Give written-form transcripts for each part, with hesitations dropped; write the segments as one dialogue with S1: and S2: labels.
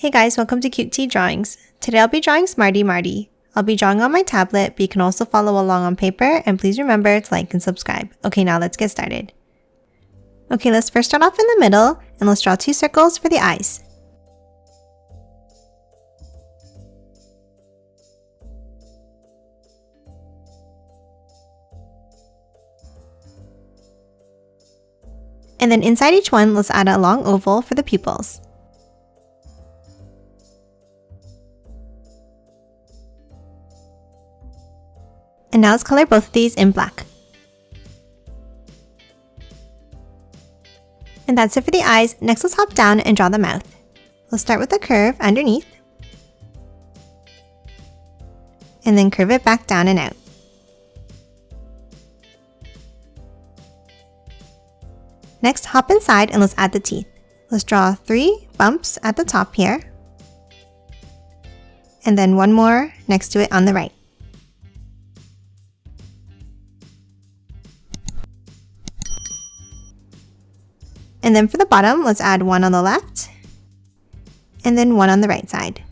S1: Hey guys, welcome to Cute Tea Drawings. Today I'll be drawing Smarty Marty. I'll be drawing on my tablet, but you can also follow along on paper, and please remember to like and subscribe. Okay, now let's get started. Okay, let's first start off in the middle, and let's draw 2 circles for the eyes. And then inside each one, let's add a long oval for the pupils. And now let's color both of these in black. And that's it for the eyes. Next, let's hop down and draw the mouth. We'll start with a curve underneath, and then curve it back down and out. Next, hop inside and let's add the teeth. Let's draw 3 bumps at the top here, and then 1 more next to it on the right. And then for the bottom, let's add 1 on the left, and then 1 on the right side.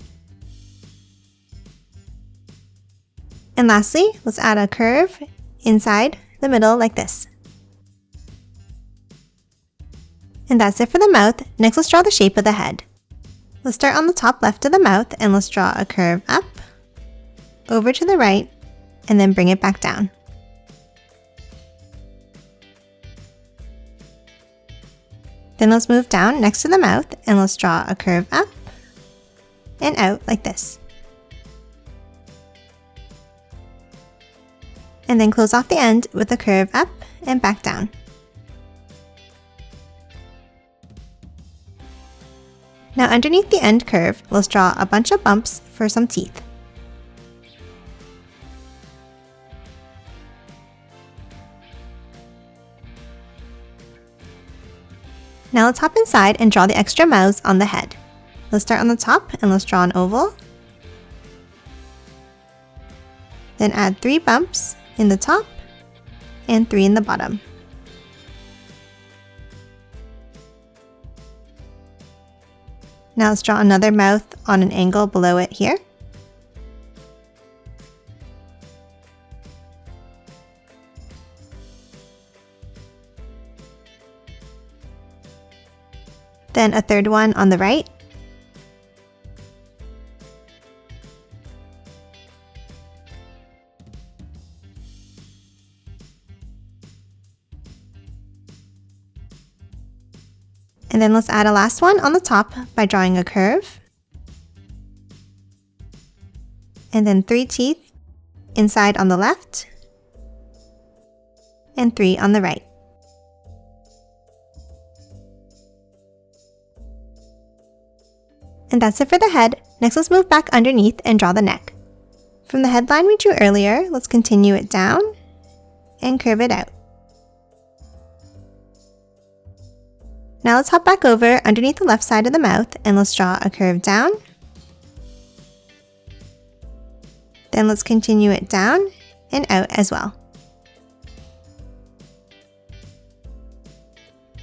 S1: And lastly, let's add a curve inside the middle like this. And that's it for the mouth. Next, let's draw the shape of the head. Let's start on the top left of the mouth and let's draw a curve up, over to the right, and then bring it back down. Then let's move down next to the mouth and let's draw a curve up and out like this. And then close off the end with a curve up and back down. Now underneath the end curve, let's draw a bunch of bumps for some teeth. Now let's hop inside and draw the extra mouths on the head. Let's start on the top and let's draw an oval. Then add 3 bumps in the top and 3 in the bottom. Now let's draw another mouth on an angle below it here. Then a third one on the right. And then let's add a last one on the top by drawing a curve. And then 3 teeth inside on the left, and 3 on the right. And that's it for the head. Next, let's move back underneath and draw the neck. From the headline we drew earlier, let's continue it down and curve it out. Now let's hop back over underneath the left side of the mouth and let's draw a curve down. Then let's continue it down and out as well.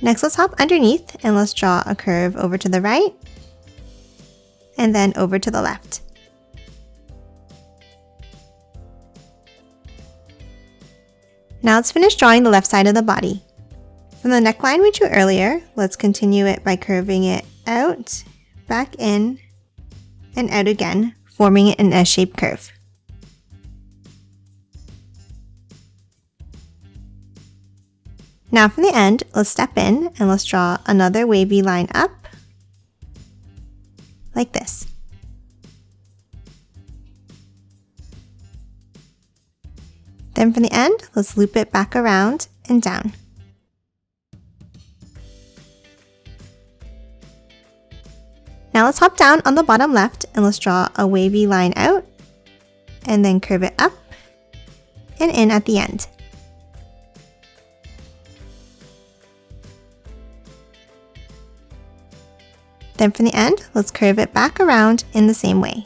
S1: Next, let's hop underneath and let's draw a curve over to the right and then over to the left. Now let's finish drawing the left side of the body. From the neckline we drew earlier, let's continue it by curving it out, back in, and out again, forming it in an S-shaped curve. Now from the end, let's step in and let's draw another wavy line up, like this. Then from the end, let's loop it back around and down. Now let's hop down on the bottom left and let's draw a wavy line out and then curve it up and in at the end. Then from the end, let's curve it back around in the same way.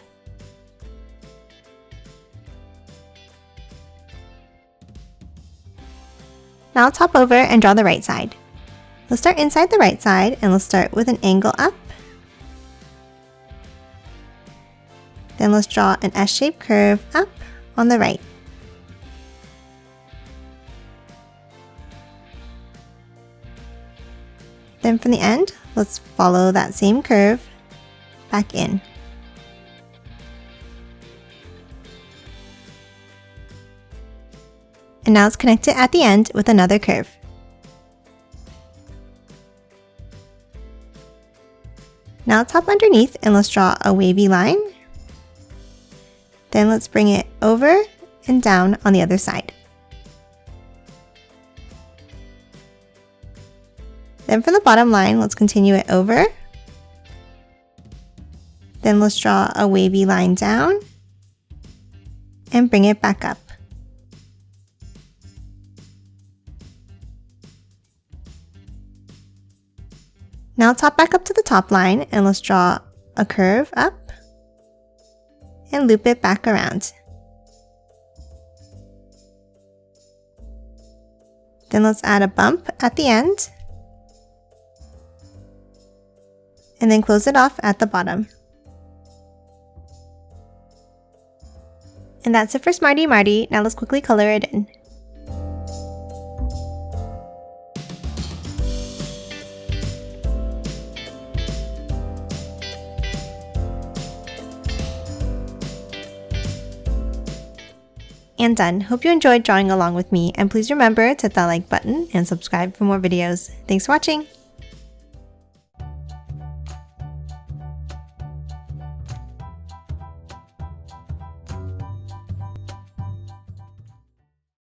S1: Now let's hop over and draw the right side. Let's start inside the right side and let's start with an angle up Then let's draw an S-shaped curve up on the right. Then from the end, let's follow that same curve back in. And now let's connect it at the end with another curve. Now let's hop underneath and let's draw a wavy line. Then let's bring it over and down on the other side. Then from the bottom line, let's continue it over. Then let's draw a wavy line down and bring it back up. Now let's hop back up to the top line and let's draw a curve up and loop it back around. Then let's add a bump at the end. And then close it off at the bottom. And that's it for Smarty Marty. Now let's quickly color it in. And done. Hope you enjoyed drawing along with me, and please remember to hit that like button and subscribe for more videos. Thanks for watching!